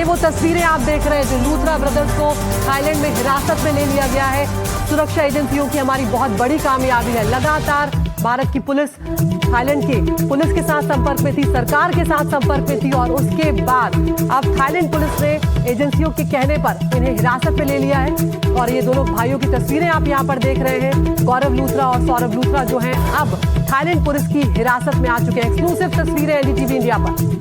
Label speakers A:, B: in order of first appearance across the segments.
A: वो तस्वीरें आप देख रहे हैं जो लूथरा ब्रदर्स को थाईलैंड में हिरासत में ले लिया गया है। सुरक्षा एजेंसियों की हमारी बहुत बड़ी कामयाबी है। लगातार भारत की पुलिस थाईलैंड की पुलिस के साथ संपर्क में थी, सरकार के साथ संपर्क में थी और उसके बाद अब थाईलैंड पुलिस ने एजेंसियों के कहने पर इन्हें हिरासत में ले लिया है। और ये दोनों भाइयों की तस्वीरें आप यहाँ पर देख रहे हैं। गौरव लूथरा और सौरभ लूथरा जो हैं अब थाईलैंड पुलिस की हिरासत में आ चुके हैं। एक्सक्लूसिव तस्वीरें एनडीटीवी इंडिया पर।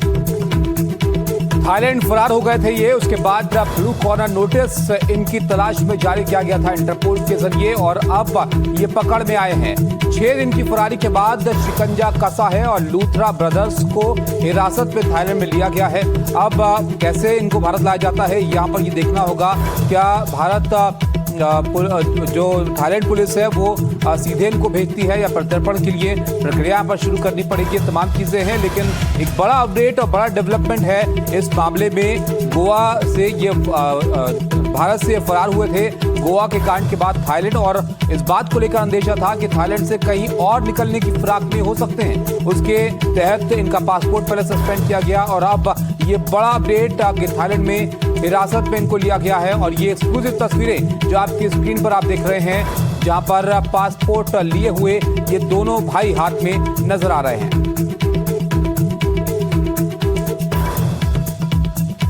B: थाईलैंड फरार हो गए थे ये, उसके बाद ब्लू कॉर्नर नोटिस इनकी तलाश में जारी किया गया था इंटरपोल के जरिए और अब ये पकड़ में आए हैं। 6 दिन की फरारी के बाद शिकंजा कसा है और लूथरा ब्रदर्स को हिरासत में थाईलैंड में लिया गया है। अब कैसे इनको भारत लाया जाता है यहाँ पर ये देखना होगा। क्या भारत जो थाईलैंड पुलिस है वो सीधे इनको भेजती है या प्रत्यर्पण के लिए प्रक्रिया पर शुरू करनी पड़ेगी, तमाम चीजें हैं। लेकिन एक बड़ा अपडेट और बड़ा डेवलपमेंट है इस मामले में। गोवा से ये भारत से फरार हुए थे गोवा के कांड के बाद थाईलैंड, और इस बात को लेकर अंदेशा था कि थाईलैंड से कहीं और निकलने की फिराक में हो सकते हैं। उसके तहत इनका पासपोर्ट पहले सस्पेंड किया गया और अब ये बड़ा अपडेट कि थाईलैंड में हिरासत में इनको लिया गया है। और ये एक्सक्लूसिव तस्वीरें जो आपकी स्क्रीन पर आप देख रहे हैं, जहां पर पासपोर्ट लिए हुए ये दोनों भाई हाथ में नजर आ रहे हैं।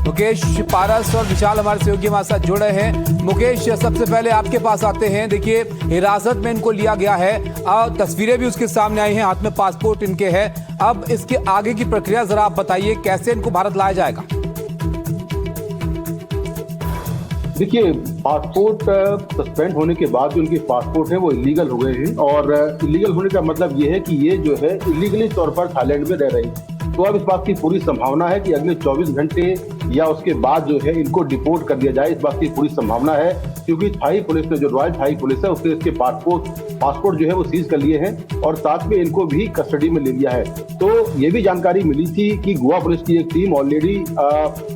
B: मुकेश पारस और विशाल हमारे सहयोगी हमारे साथ जुड़े हैं। मुकेश, सबसे पहले आपके पास आते हैं। देखिए, हिरासत में इनको लिया गया है, तस्वीरें भी उसके सामने आई हैं, हाथ में पासपोर्ट इनके है। अब इसके आगे की प्रक्रिया जरा आप बताइए, कैसे इनको भारत लाया जाएगा?
C: देखिए, पासपोर्ट सस्पेंड होने के बाद जो उनके पासपोर्ट है वो इलीगल हो गए हैं और इलीगल होने का मतलब ये है कि ये जो है इलीगली तौर पर थाईलैंड में रह रही है। तो अब इस बात की पूरी संभावना है कि अगले 24 घंटे या उसके बाद जो है इनको डिपोर्ट कर दिया जाए। इस बात की पूरी संभावना है क्योंकि थाई पुलिस ने, जो रॉयल थाई पुलिस है, उसने इसके पासपोर्ट जो है वो सीज कर लिए हैं और साथ में इनको भी कस्टडी में ले लिया है। तो ये भी जानकारी मिली थी कि गोवा पुलिस की एक टीम ऑलरेडी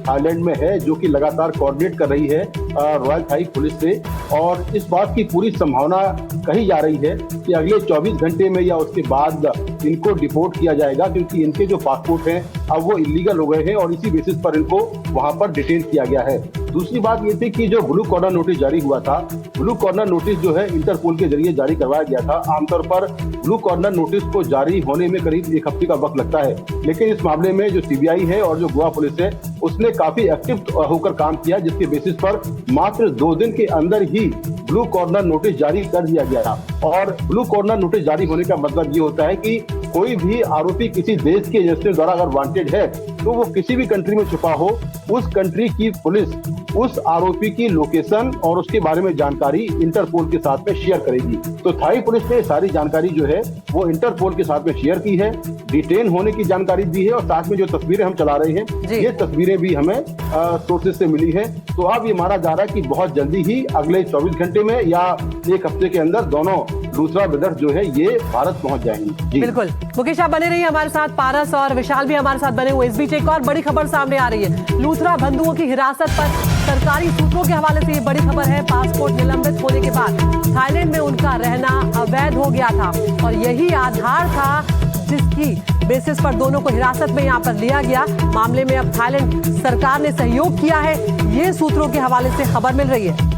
C: थाईलैंड में है जो कि लगातार कोऑर्डिनेट कर रही है रॉयल थाई पुलिस से, और इस बात की पूरी संभावना कही जा रही है कि अगले 24 घंटे में या उसके बाद इनको डिपोर्ट किया जाएगा क्योंकि इनके जो पासपोर्ट हैं अब वो इलीगल हो गए हैं और इसी बेसिस पर इनको वहां पर डिटेन किया गया है। दूसरी बात ये थी कि जो ब्लू कॉर्नर नोटिस जारी हुआ था, ब्लू कॉर्नर नोटिस जो है इंटरपोल के जरिए जारी करवाया गया था। आमतौर पर ब्लू कॉर्नर नोटिस को जारी होने में करीब 1 हफ्ते का वक्त लगता है, लेकिन इस मामले में जो सीबीआई है और जो गोवा पुलिस है उसने काफी एक्टिव होकर काम किया, जिसके बेसिस पर मात्र 2 दिन के अंदर ही ब्लू कॉर्नर नोटिस जारी कर दिया गया। और ब्लू कॉर्नर नोटिस जारी होने का मतलब ये होता है कि कोई भी आरोपी किसी देश के एजेंसी द्वारा अगर वांटेड है तो वो किसी भी कंट्री में छुपा हो, उस कंट्री की पुलिस उस आरोपी की लोकेशन और उसके बारे में जानकारी इंटरपोल के साथ में शेयर करेगी। तो थाई पुलिस ने सारी जानकारी जो है वो इंटरपोल के साथ में शेयर की है, डिटेन होने की जानकारी दी है और साथ में जो तस्वीरें हम चला रहे हैं ये तस्वीरें भी हमें सोर्सेज से मिली है। तो अब ये माना जा रहा है कि बहुत जल्दी ही अगले 24 घंटे में या 1 हफ्ते के अंदर दोनों लूथरा ब्रदर्स जो है ये भारत पहुंच जाएंगे।
A: बिल्कुल मुकेश, आप बने रहिए हमारे साथ। पारस और विशाल भी हमारे साथ बने हुए। इस बीच एक और बड़ी खबर सामने आ रही है। लूथरा बंधुओं की हिरासत पर सरकारी सूत्रों के हवाले से ये बड़ी खबर है। पासपोर्ट निलंबित होने के बाद थाईलैंड में उनका रहना अवैध हो गया था और यही आधार था जिसकी बेसिस पर दोनों को हिरासत में यहाँ पर लिया गया। मामले में अब थाईलैंड सरकार ने सहयोग किया है, ये सूत्रों के हवाले से खबर मिल रही है।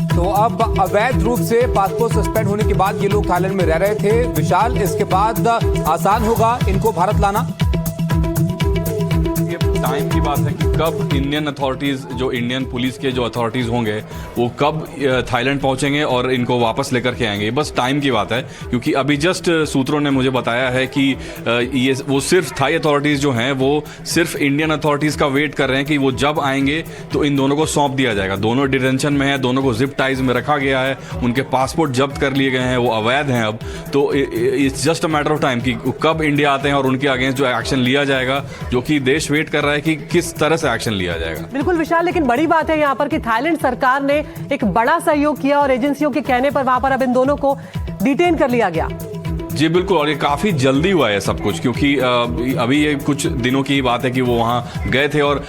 B: तो अब अवैध रूप से पासपोर्ट सस्पेंड होने के बाद ये लोग थाईलैंड में रह रहे थे। विशाल, इसके बाद आसान होगा इनको भारत लाना?
D: टाइम की बात है कि कब इंडियन अथॉरिटीज़, जो इंडियन पुलिस के जो अथॉरिटीज़ होंगे वो कब थाईलैंड पहुंचेंगे और इनको वापस लेकर के आएंगे, बस टाइम की बात है। क्योंकि अभी जस्ट सूत्रों ने मुझे बताया है कि ये वो सिर्फ थाई अथॉरिटीज़ जो हैं वो सिर्फ इंडियन अथॉरिटीज़ का वेट कर रहे हैं कि वो जब आएंगे तो इन दोनों को सौंप दिया जाएगा। दोनों डिटेंशन में है, दोनों को जिप टाइज में रखा गया है, उनके पासपोर्ट जब्त कर लिए गए हैं, वो अवैध हैं अब। तो it's just a matter of time कि कब इंडिया आते हैं और उनके अगेंस्ट जो एक्शन लिया जाएगा, जो कि देश वेट कर रहा है कि किस तरह से एक्शन लिया जाएगा।
A: बिल्कुल विशाल, लेकिन बड़ी बात है यहाँ पर कि थाईलैंड सरकार ने एक बड़ा सहयोग किया और एजेंसियों के कहने पर वहां पर अब इन दोनों को डिटेन कर लिया गया।
D: जी बिल्कुल, और ये काफ़ी जल्दी हुआ है सब कुछ, क्योंकि अभी ये कुछ दिनों की बात है कि वो वहाँ गए थे और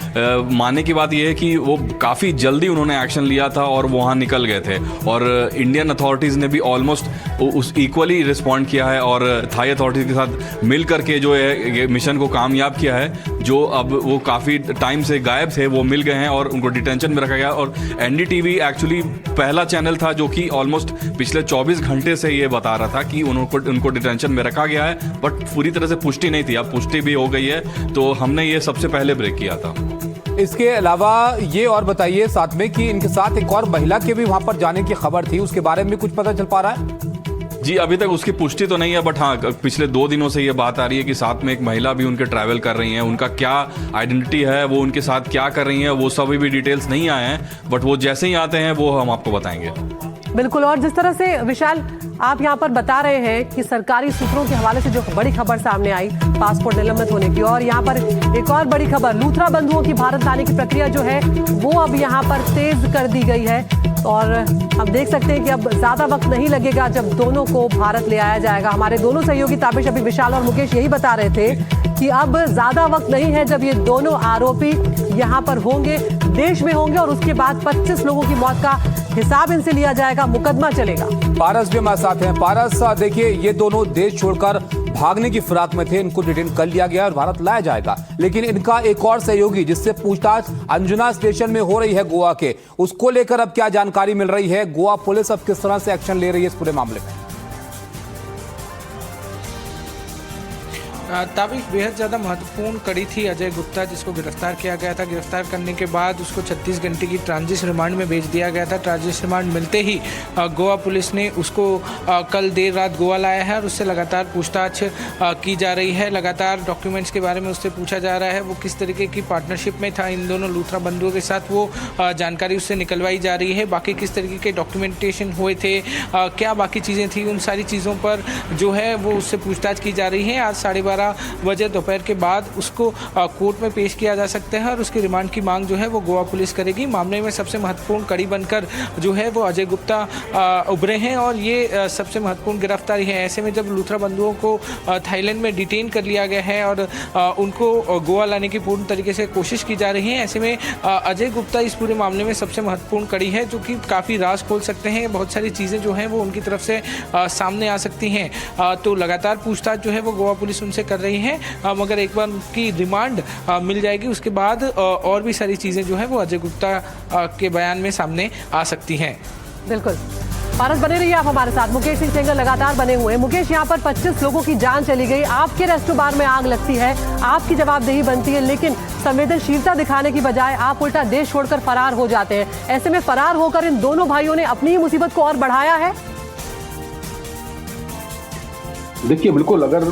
D: मानने की बात ये है कि वो काफ़ी जल्दी उन्होंने एक्शन लिया था और वो वहाँ निकल गए थे। और इंडियन अथॉरिटीज़ ने भी ऑलमोस्ट उस इक्वली रिस्पॉन्ड किया है और थाई अथॉरिटीज़ के साथ मिल करके जो है ये मिशन को कामयाब किया है। जो अब वो काफ़ी टाइम से गायब थे वो मिल गए हैं और उनको डिटेंशन में रखा गया। और एनडीटीवी एक्चुअली पहला चैनल था जो कि ऑलमोस्ट पिछले 24 घंटे से ये बता रहा था कि उनको डिटेंशन में रखा गया है, बट पूरी तरह से पुष्टि नहीं थी। अब पुष्टि भी हो गई है, तो हमने ये सबसे पहले ब्रेक किया था।
B: इसके अलावा ये और बताइए साथ में कि इनके साथ एक और महिला के भी वहां पर जाने की खबर थी, उसके बारे में कुछ पता चल पा रहा है?
D: जी, अभी तक उसकी पुष्टि तो नहीं है, बट हाँ पिछले 2 दिनों से ये बात आ रही है कि साथ में एक महिला भी उनके ट्रैवल कर रही हैं। उनका क्या आइडेंटिटी है, वो उनके साथ क्या कर रही हैं, वो सभी भी डिटेल्स नहीं आए हैं, बट वो जैसे ही आते हैं वो हम आपको बताएंगे।
A: बिल्कुल। और जिस तरह से विशाल आप यहाँ पर बता रहे हैं कि सरकारी सूत्रों के हवाले से जो बड़ी खबर सामने आई पासपोर्ट निलंबित होने की, और यहाँ पर एक और बड़ी खबर लूथरा बंधुओं की भारत लाने की प्रक्रिया जो है वो अब यहाँ पर तेज कर दी गई है। और हम देख सकते हैं कि अब ज्यादा वक्त नहीं लगेगा जब दोनों को भारत ले आया जाएगा। हमारे दोनों सहयोगी ताबिश अभी विशाल और मुकेश यही बता रहे थे कि अब ज्यादा वक्त नहीं है जब ये दोनों आरोपी यहाँ पर होंगे, देश में होंगे, और उसके बाद 25 लोगों की मौत का हिसाब इनसे लिया जाएगा, मुकदमा चलेगा।
B: पारस भी हमारे साथ हैं। पारस, देखिए ये दोनों देश छोड़कर भागने की फिराक में थे, इनको डिटेन कर लिया गया और भारत लाया जाएगा, लेकिन इनका एक और सहयोगी जिससे पूछताछ अंजुना स्टेशन में हो रही है गोवा के, उसको लेकर अब क्या जानकारी मिल रही है? गोवा पुलिस अब किस तरह से एक्शन ले रही है इस पूरे मामले में?
E: ताबिश बेहद ज़्यादा महत्वपूर्ण कड़ी थी अजय गुप्ता, जिसको गिरफ्तार किया गया था। गिरफ्तार करने के बाद उसको 36 घंटे की ट्रांजिट रिमांड में भेज दिया गया था। ट्रांजिट रिमांड मिलते ही गोवा पुलिस ने उसको कल देर रात गोवा लाया है और उससे लगातार पूछताछ की जा रही है। लगातार डॉक्यूमेंट्स के बारे में उससे पूछा जा रहा है, वो किस तरीके की पार्टनरशिप में था इन दोनों लूथरा बंधुओं के साथ, वो जानकारी उससे निकलवाई जा रही है। बाकी किस तरीके के डॉक्यूमेंटेशन हुए थे, क्या बाकी चीज़ें थी, उन सारी चीज़ों पर जो है वो उससे पूछताछ की जा रही है। आज 12:30 बजे दोपहर के बाद उसको कोर्ट में पेश किया जा सकता है और उसकी रिमांड की मांग जो है वो गोवा पुलिस करेगी। मामले में सबसे महत्वपूर्ण कड़ी बनकर जो है वो अजय गुप्ता उभरे हैं और ये सबसे महत्वपूर्ण गिरफ्तारी है। ऐसे में जब लूथरा बंधुओं को थाईलैंड में डिटेन कर लिया गया है और उनको गोवा लाने की पूर्ण तरीके से कोशिश की जा रही है, ऐसे में अजय गुप्ता इस पूरे मामले में सबसे महत्वपूर्ण कड़ी है, जो कि काफ़ी राज खोल सकते हैं। बहुत सारी चीज़ें जो हैं वो उनकी तरफ से सामने आ सकती हैं। तो लगातार पूछताछ जो है वो गोवा पुलिस उनसे कर रही है, मगर एक बार उनकी रिमांड मिल जाएगी उसके बाद और भी सारी चीज़ें जो है वो अजय गुप्ता के बयान में सामने आ सकती हैं।
A: बिल्कुल। पारस बने रहिए आप हमारे साथ। मुकेश सिंह सेंगर लगातार बने हुए हैं। मुकेश, यहाँ पर 25 लोगों की जान चली गई, आपके रेस्टो बार में आग लगती है, आपकी जवाबदेही बनती है, लेकिन संवेदनशीलता दिखाने की बजाय आप उल्टा देश छोड़कर फरार हो जाते हैं। ऐसे में फरार होकर इन दोनों भाइयों ने अपनी मुसीबत को और बढ़ाया है।
C: देखिए, बिल्कुल, अगर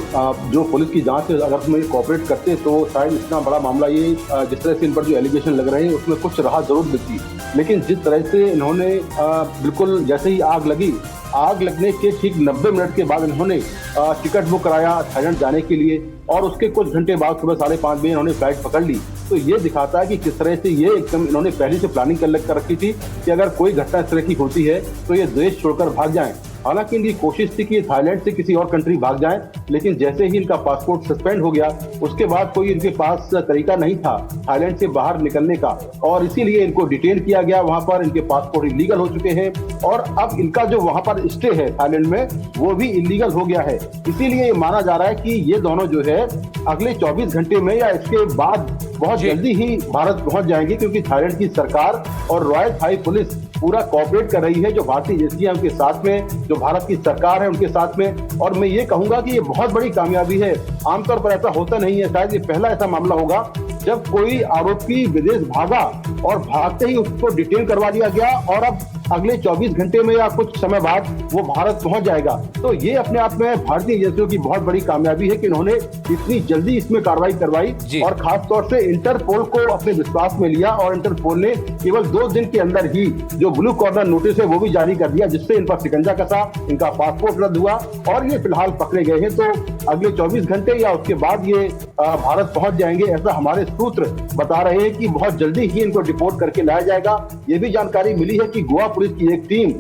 C: जो पुलिस की जांच है अगर उसमें कोऑपरेट करते तो शायद इतना बड़ा मामला ये जिस तरह से इन पर जो एलिगेशन लग रहे हैं उसमें कुछ राहत जरूर मिलती, लेकिन जिस तरह से इन्होंने बिल्कुल जैसे ही आग लगी, आग लगने के ठीक 90 मिनट के बाद इन्होंने टिकट बुक कराया थाईलैंड जाने के लिए और उसके कुछ घंटे बाद सुबह 5:30 बजे इन्होंने फ्लाइट पकड़ ली। तो ये दिखाता है कि किस तरह से ये एकदम इन्होंने पहले से प्लानिंग कर रखी थी कि अगर कोई घटना इस तरह की होती है तो ये देश छोड़कर भाग जाएं। हालांकि इनकी कोशिश थी कि थाईलैंड से किसी और कंट्री भाग जाएं, लेकिन जैसे ही इनका पासपोर्ट सस्पेंड हो गया उसके बाद कोई इनके पास तरीका नहीं था थाईलैंड से बाहर निकलने का और इसीलिए इनको डिटेन किया गया। वहां पर इनके पासपोर्ट इलीगल हो चुके हैं और अब इनका जो वहां पर स्टे है थाईलैंड में वो भी इलीगल हो गया है। इसीलिए ये माना जा रहा है कि ये दोनों जो है अगले 24 घंटे में या इसके बाद बहुत जल्दी ही भारत पहुंच जाएंगे, क्योंकि थाईलैंड की सरकार और रॉयल थाई पुलिस पूरा कोऑपरेट कर रही है, जो भारतीय एजेंसियां उनके साथ में, जो भारत की सरकार है उनके साथ में। और मैं ये कहूंगा कि ये बहुत बड़ी कामयाबी है। आमतौर पर ऐसा होता नहीं है, शायद ये पहला ऐसा मामला होगा जब कोई आरोपी विदेश भागा और भागते ही उसको डिटेन करवा दिया गया और अब अगले 24 घंटे में या कुछ समय बाद वो भारत पहुंच जाएगा। तो ये अपने आप में भारतीय एजेंसियों की बहुत बड़ी कामयाबी है कि इन्होंने इतनी जल्दी इसमें कार्रवाई करवाई और खास तौर से इंटरपोल को अपने विश्वास में लिया और इंटरपोल ने केवल 2 दिन के अंदर ही जो ब्लू कॉर्नर नोटिस है वो भी जारी कर दिया, जिससे इन पर शिकंजा कसा, इनका पासपोर्ट रद्द हुआ और ये फिलहाल पकड़े गए हैं। तो अगले 24 घंटे या उसके बाद ये भारत पहुंच जाएंगे, ऐसा हमारे सूत्र बता रहे हैं कि बहुत जल्दी ही इनको डिपोर्ट करके लाया जाएगा। ये भी जानकारी मिली है कि गोवा पुलिस की एक टीम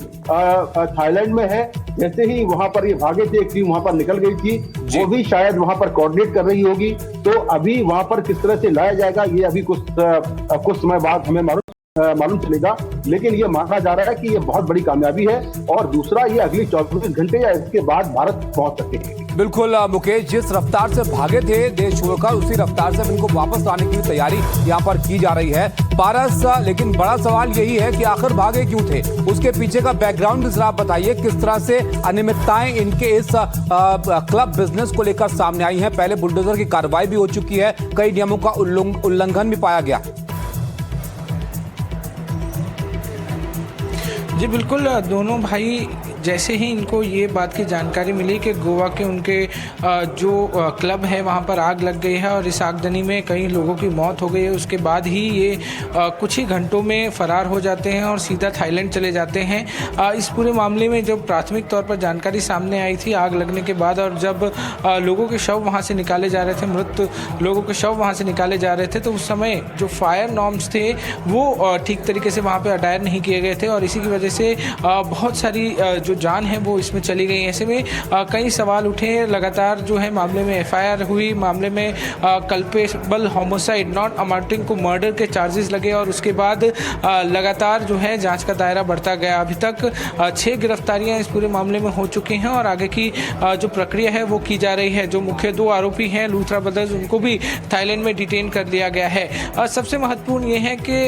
C: थाईलैंड में है। जैसे ही वहां पर ये भागे थे एक टीम वहां पर निकल गई थी, वो भी शायद वहां पर कोऑर्डिनेट कर रही होगी। तो अभी वहां पर किस तरह से लाया जाएगा ये अभी कुछ समय बाद हमें मालूम चलेगा। लेकिन ये माना जा रहा है कि ये बहुत बड़ी कामयाबी है। और दूसरा, ये अगली 24 घंटे या इसके बाद भारत पहुंच सकते हैं।
B: बिल्कुल मुकेश, जिस रफ्तार से भागे थे देश छोड़कर, उसी रफ्तार से इनको वापस लाने की तैयारी यहाँ पर की जा रही है पारस। लेकिन बड़ा सवाल यही है कि आखिर भागे क्यों थे, उसके पीछे का बैकग्राउंड जरा आप बताइए। किस तरह से अनियमितताएं इनके इस क्लब बिजनेस को लेकर सामने आई हैं? पहले बुलडोजर की कार्रवाई भी हो चुकी है, कई नियमों का उल्लंघन भी पाया गया।
E: जी बिल्कुल, दोनों भाई जैसे ही इनको ये बात की जानकारी मिली कि गोवा के उनके जो क्लब है वहाँ पर आग लग गई है और इस आगजनी में कई लोगों की मौत हो गई है, उसके बाद ही ये कुछ ही घंटों में फरार हो जाते हैं और सीधा थाईलैंड चले जाते हैं। इस पूरे मामले में जो प्राथमिक तौर पर जानकारी सामने आई थी आग लगने के बाद, और जब लोगों के शव वहाँ से निकाले जा रहे थे, मृत लोगों के शव वहाँ से निकाले जा रहे थे, तो उस समय जो फायर नॉर्म्स थे वो ठीक तरीके से वहाँ पर अडायर नहीं किए गए थे और इसी की वजह से बहुत सारी जो जान है वो इसमें चली गई। ऐसे में कई सवाल उठे। लगातार जो है मामले में एफआईआर हुई, मामले में culpable homicide not amounting to murder के चार्जेस लगे और उसके बाद लगातार जो है जांच का दायरा बढ़ता गया। अभी तक 6 गिरफ्तारियां इस पूरे मामले में हो चुकी हैं और आगे की जो प्रक्रिया है वो की जा रही है। जो मुख्य 2 आरोपी हैं लूथरा ब्रदर्स, उनको भी थाईलैंड में डिटेन कर लिया गया है। सबसे महत्वपूर्ण ये है कि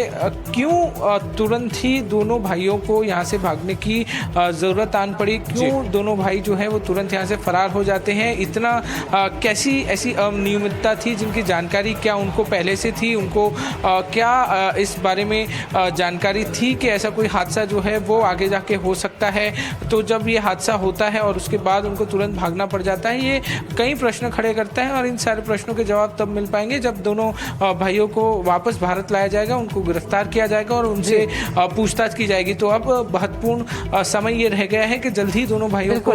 E: क्यों तुरंत ही दोनों भाइयों को यहाँ से भागने की ज़रूरत आन पड़ी, क्यों दोनों भाई जो है वो तुरंत यहाँ से फरार हो जाते हैं? इतना कैसी ऐसी अनियमितता थी जिनकी जानकारी क्या उनको पहले से थी? उनको क्या इस बारे में जानकारी थी कि ऐसा कोई हादसा जो है वो आगे जाके हो सकता है? तो जब ये हादसा होता है और उसके बाद उनको तुरंत भागना पड़ जाता है, ये कई प्रश्न खड़े करता है और इन सारे प्रश्नों के जवाब तब मिल पाएंगे जब दोनों भाइयों को वापस भारत लाया जाएगा, उनको गिरफ्तार किया जाएगा और उनसे पूछताछ की जाएगी। तो अब महत्वपूर्ण समय ये रह गया है कि जल्द ही दोनों भाइयों को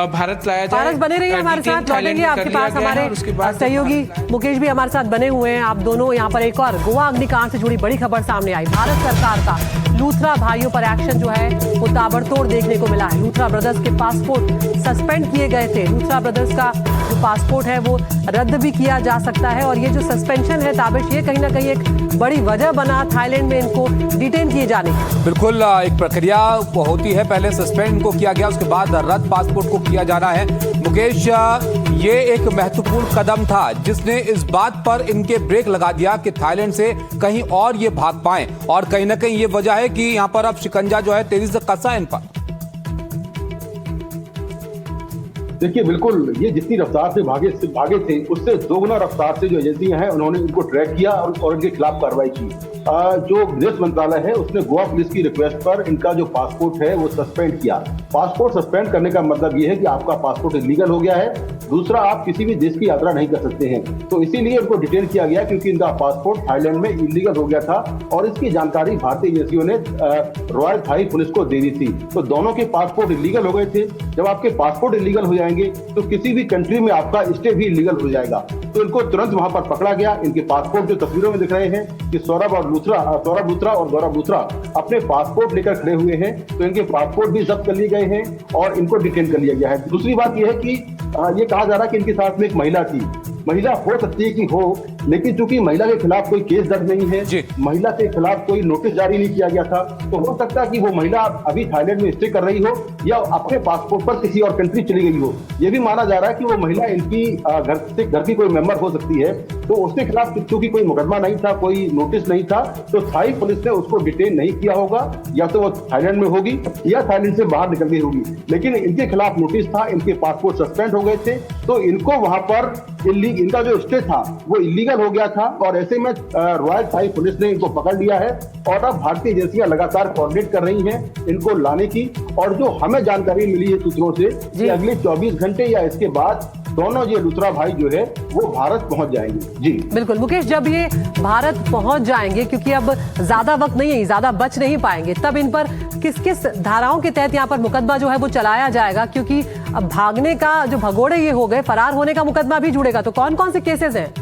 E: भारत लाया जाए।
A: पारस बने रहिए हमारे साथ, लौटेंगे आपके पास। हमारे सहयोगी मुकेश भी हमारे साथ बने हुए हैं। आप दोनों यहाँ पर एक और गोवा अग्निकांड से जुड़ी बड़ी खबर सामने आई। भारत सरकार का लूथरा भाइयों पर एक्शन जो है वो ताबड़तोड़ देखने को मिला है। लूथरा ब्रदर्स के पासपोर्ट सस्पेंड किए गए थे। लूथरा ब्रदर्स का जो पासपोर्ट है वो रद्द भी किया जा सकता है और ये जो सस्पेंशन है ताबिश, ये कहीं ना कहीं एक बड़ी वजह बना थाईलैंड में इनको डिटेन किए जाने की।
B: बिल्कुल, एक प्रक्रिया होती है, पहले सस्पेंड को किया गया, उसके बाद रद्द पासपोर्ट को किया जाना है। मुकेश, ये एक महत्वपूर्ण कदम था जिसने इस बात पर इनके ब्रेक लगा दिया कि थाईलैंड से कहीं और ये भाग पाएं और कहीं ना कहीं ये वजह है कि यहाँ पर अब शिकंजा जो है तेजी से कसा है इन पर।
C: देखिए, बिल्कुल, ये जितनी रफ्तार से भागे थे उससे 2 गुना रफ्तार से जो एजेंसियां हैं उन्होंने इनको ट्रैक किया और इनके खिलाफ कार्रवाई की। जो विदेश मंत्रालय है उसने गोवा पुलिस की रिक्वेस्ट पर इनका जो पासपोर्ट है वो सस्पेंड किया। पासपोर्ट सस्पेंड करने का मतलब ये है कि आपका पासपोर्ट इलीगल हो गया है, दूसरा आप किसी भी देश की यात्रा नहीं कर सकते हैं। तो इसीलिए इनको डिटेन किया गया क्योंकि इनका पासपोर्ट थाईलैंड में इलीगल हो गया था और इसकी जानकारी भारतीय एजेंसियों ने रॉयल थाई पुलिस को दे दी थी। तो दोनों के पासपोर्ट इलीगल हो गए थे। जब आपके पासपोर्ट इलीगल हो जाएंगे तो किसी भी कंट्री में आपका स्टे भी इलीगल हो जाएगा। तो इनको तुरंत वहां पर पकड़ा गया। इनके पासपोर्ट जो तस्वीरों में दिख रहे हैं कि सौरभ लूथरा और गौरव लूथरा अपने पासपोर्ट लेकर खड़े हुए हैं, तो इनके पासपोर्ट भी जब्त कर लिए गए हैं और इनको डिटेन कर लिया गया है। दूसरी बात यह है कि ये कहा जा रहा है कि इनके साथ में एक महिला थी। महिला हो सकती है कि हो, लेकिन चूंकि महिला के खिलाफ कोई केस दर्ज नहीं है, महिला के खिलाफ कोई नोटिस जारी नहीं किया गया था, तो हो सकता है कि वो महिला अभी थाईलैंड में स्टे कर रही हो या अपने पासपोर्ट पर किसी और कंट्री चली गई हो। ये भी माना जा रहा है कि वो महिला इनकी घर की कोई मेंबर हो सकती है। तो उसके खिलाफ चूंकि कोई मुकदमा नहीं था, कोई नोटिस नहीं था, तो थाई पुलिस ने उसको डिटेन नहीं किया होगा। या तो वो थाईलैंड में होगी या थाईलैंड से बाहर निकल गई होगी, लेकिन इनके खिलाफ नोटिस था, इनके पासपोर्ट सस्पेंड हो गए थे, तो इनको वहां पर इनका जो स्टे था वो इलीगल हो गया था और ऐसे में रॉयल थाई पुलिस ने इनको पकड़ लिया है और अब भारतीय एजेंसियां लगातार कोऑर्डिनेट कर रही हैं इनको लाने की। और जो हमें जानकारी मिली है सूत्रों से कि अगले 24 घंटे या इसके बाद दोनों ये लूथरा भाई जो है वो भारत पहुंच जाएंगे। जी
A: बिल्कुल मुकेश, जब ये भारत पहुंच जाएंगे, क्योंकि अब ज्यादा वक्त नहीं है, ज्यादा बच नहीं पाएंगे, तब इन पर किस किस धाराओं के तहत यहाँ पर मुकदमा जो है वो चलाया जाएगा? क्योंकि अब भागने का जो भगोड़े ये हो गए, फरार होने का मुकदमा भी जुड़ेगा, तो कौन कौन से केसेस हैं?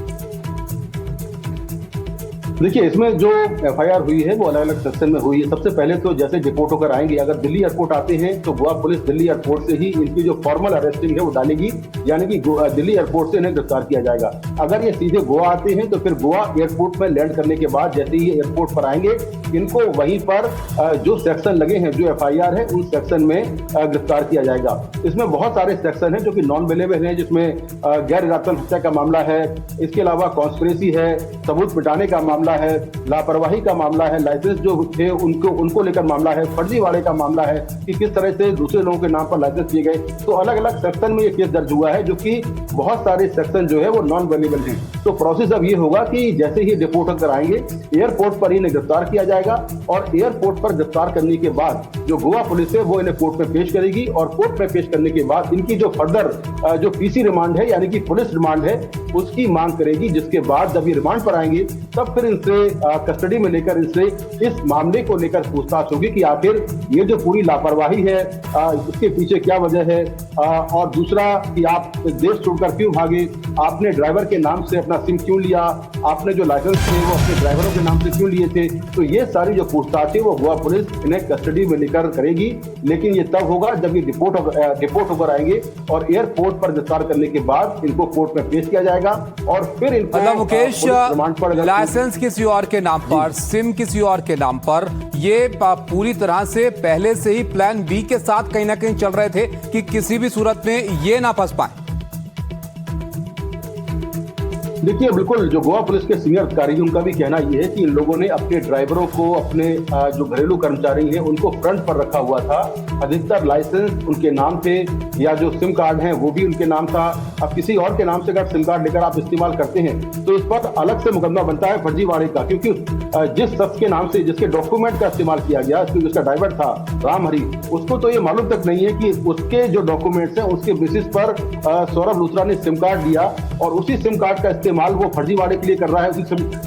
C: देखिए, इसमें जो एफआईआर हुई है वो अलग अलग सेक्शन में हुई है। सबसे पहले तो जैसे डिपोर्ट होकर आएंगे, अगर दिल्ली एयरपोर्ट आते हैं तो गोवा पुलिस दिल्ली एयरपोर्ट से ही इनकी जो फॉर्मल अरेस्टिंग है वो डालेगी, यानी कि दिल्ली एयरपोर्ट से इन्हें गिरफ्तार किया जाएगा। अगर ये सीधे गोवा आते हैं तो फिर गोवा एयरपोर्ट में लैंड करने के बाद जैसे ही एयरपोर्ट पर आएंगे इनको वहीं पर जो सेक्शन लगे हैं, जो FIR है, उन सेक्शन में गिरफ्तार किया जाएगा। इसमें बहुत सारे सेक्शन हैं जो कि नॉन अवेलेबल हैं, जिसमें गैर इरादतन हत्या का मामला है, इसके अलावा कॉन्स्पिरेसी है, सबूत मिटाने का मामला है, लापरवाही का मामला है, लाइसेंस जो थे उनको लेकर मामला है, फर्जीवाड़े का मामला है कि किस तरह से दूसरे लोगों के नाम पर लाइसेंस दिए गए। तो अलग अलग सेक्शन में ये केस दर्ज हुआ है, जो कि बहुत सारे सेक्शन जो है वो नॉन अवेलेबल हैं। तो प्रोसेस अब ये होगा कि जैसे ही डिपोर्ट होकर आएंगे, एयरपोर्ट पर इन्हें गिरफ्तार किया जाएगा और एयरपोर्ट पर गिरफ्तार करने के बाद जो गोवा पुलिस है वो इन्हें कोर्ट में पेश करेगी और कोर्ट में पेश करने के बाद इनकी जो फर्दर जो PC रिमांड है, यानी कि पुलिस रिमांड है, उसकी मांग करेगी। जिसके बाद जब ये रिमांड पर आएंगे तब फिर इनसे कस्टडी में लेकर इनसे इस मामले को लेकर पूछताछ होगी कि आखिर ये जो पूरी लापरवाही है इसके पीछे क्या वजह है, और दूसरा कि आप देश छोड़कर क्यों भागे, आपने ड्राइवर के नाम से अपना सिम क्यों लिया, आपने जो लाइसेंस थे वो अपने ड्राइवरों के नाम से क्यों लिए थे। तो ये सारी जो पूछताछ है वो गोवा पुलिस इन्हें कस्टडी में लेकर करेगी, लेकिन ये तब होगा जब ये डिपोर्ट होकर आएंगे और एयरपोर्ट पर गिरफ्तार करने के बाद इनको कोर्ट में पेश किया जाएगा और फिर इनको
B: मतलब मुकेश,
C: रिमांड पर
B: लाइसेंस किसी और के नाम पर, सिम किसी और के नाम पर, ये पूरी तरह से पहले से ही प्लान B के साथ कहीं ना कहीं चल रहे थे कि किसी भी सूरत में ये ना फंस पाए।
C: देखिए, बिल्कुल जो गोवा पुलिस के सीनियर अधिकारी हैं उनका भी कहना यह है कि इन लोगों ने अपने ड्राइवरों को, अपने जो घरेलू कर्मचारी हैं उनको फ्रंट पर रखा हुआ था। अधिकतर लाइसेंस उनके नाम थे या जो सिम कार्ड हैं वो भी उनके नाम था। अब किसी और के नाम से अगर सिम कार्ड लेकर आप इस्तेमाल करते हैं तो इस पर अलग से मुकदमा बनता है फर्जीवाड़े का, क्योंकि जिस शख्स के नाम से जिसके डॉक्यूमेंट का इस्तेमाल किया गया, जिसका ड्राइवर था रामहरि, उसको तो ये मालूम तक नहीं है कि उसके जो डॉक्यूमेंट्स हैं उसके बेसिस पर सौरभ लूथरा ने सिम कार्ड लिया और उसी सिम कार्ड का इस्तेमाल वो फर्जीवाड़े के लिए कर रहा है,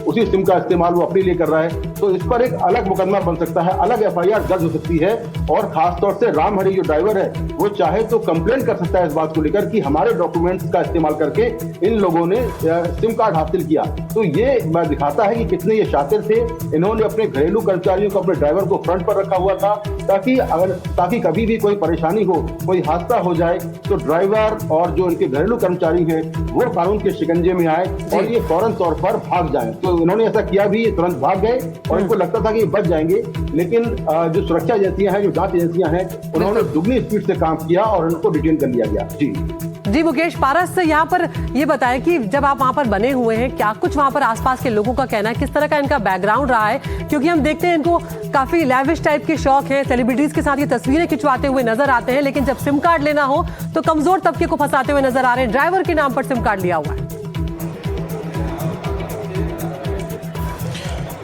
C: उसी सिम का इस्तेमाल वो अपने लिए कर रहा है। तो इस पर एक अलग मुकदमा बन सकता है, अलग FIR दर्ज हो सकती है और खासतौर से रामहरि जो ड्राइवर है वो चाहे तो कंप्लेंट कर सकता है इस बात को लेकर कि हमारे डॉक्यूमेंट्स का इस्तेमाल करके इन लोगों ने सिम कार्ड हासिल किया। तो ये दिखाता है कि कितने ये शातिर थे। इन्होंने अपने घरेलू कर्मचारियों को, अपने ड्राइवर को फ्रंट पर रखा हुआ था ताकि कभी भी कोई परेशानी हो, कोई हादसा हो जाए तो ड्राइवर और जो इनके घरेलू कर्मचारी हैं वो कानून के शिकंजे में आए और ये फौरन तौर पर भाग जाएं। तो इन्होंने ऐसा किया भी, ये तुरंत भाग गए और इनको लगता था कि ये बच जाएंगे, लेकिन जो सुरक्षा एजेंसियां हैं, जो जांच एजेंसियां हैं, उन्होंने दुगनी स्पीड से काम किया और उनको डिटेन कर लिया गया। जी
A: मुकेश, पारस यहाँ पर ये बताएं कि जब आप वहाँ पर बने हुए हैं, क्या कुछ वहाँ पर आसपास के लोगों का कहना है, किस तरह का इनका बैकग्राउंड रहा है? क्योंकि हम देखते हैं इनको काफी लैविश टाइप के शौक है, सेलिब्रिटीज के साथ ये तस्वीरें खिंचवाते हुए नजर आते हैं, लेकिन जब सिम कार्ड लेना हो तो कमजोर तबके को फंसाते हुए नजर आ रहे हैं। ड्राइवर के नाम पर सिम कार्ड लिया हुआ है।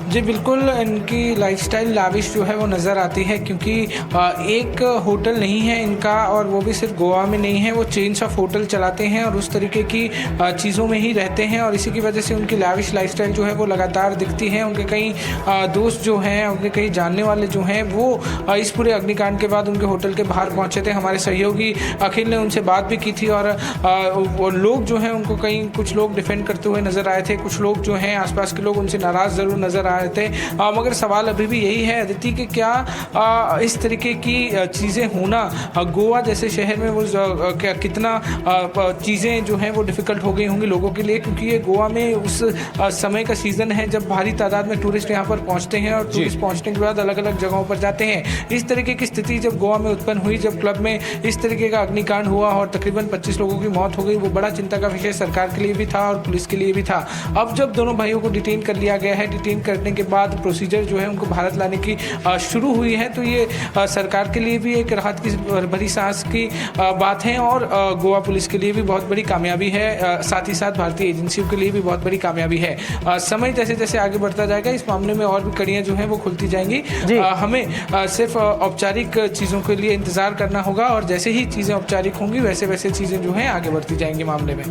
E: जी बिल्कुल, इनकी लाइफस्टाइल लाविश जो है वो नज़र आती है, क्योंकि एक होटल नहीं है इनका, और वो भी सिर्फ गोवा में नहीं है, वो चेन्स ऑफ होटल चलाते हैं और उस तरीके की चीज़ों में ही रहते हैं और इसी की वजह से उनकी लाविश लाइफस्टाइल जो है वो लगातार दिखती है। उनके कई दोस्त जो हैं, उनके कई जानने वाले जो हैं, वो इस पूरे अग्निकांड के बाद उनके होटल के बाहर पहुँचे थे। हमारे सहयोगी अखिल ने उनसे बात भी की थी और वो लोग जो हैं उनको कुछ लोग डिफेंड करते हुए नज़र आए थे, कुछ लोग जो हैं आसपास के लोग उनसे नाराज़ ज़रूर नज़र आ रहे थे। मगर सवाल अभी भी यही है अदिति कि क्या इस तरीके की चीज़ें होना गोवा जैसे शहर में वो क्या कितना चीज़ें जो हैं वो डिफ़िकल्ट हो गई होंगी लोगों के लिए, क्योंकि ये गोवा में उस समय का सीज़न है जब भारी तादाद में टूरिस्ट यहाँ पर पहुँचते हैं और टूरिस्ट पहुँचने के बाद अलग अलग जगहों पर जाते हैं। इस तरीके की स्थिति जब गोवा में उत्पन्न हुई, जब क्लब में इस तरीके का अग्निकांड हुआ और तकरीबन 25 लोगों की मौत हो गई, वो बड़ा चिंता का विषय सरकार के लिए भी था और पुलिस के लिए भी था। अब जब दोनों भाइयों को डिटेन कर लिया गया है, डिटेन करने के बाद प्रोसीजर जो है उनको भारत लाने की शुरू हुई है, तो ये सरकार के लिए भी एक राहत की भरी सांस की बात है और गोवा पुलिस के लिए भी बहुत बड़ी कामयाबी है, साथ ही साथ भारतीय एजेंसियों के लिए भी बहुत बड़ी कामयाबी है। समय जैसे जैसे आगे बढ़ता जाएगा इस मामले में और भी कड़ियाँ जो हैं वो खुलती जाएंगी। हमें सिर्फ औपचारिक चीज़ों के लिए इंतज़ार करना होगा और जैसे ही चीज़ें औपचारिक होंगी वैसे वैसे चीज़ें जो हैं आगे बढ़ती जाएंगी मामले में।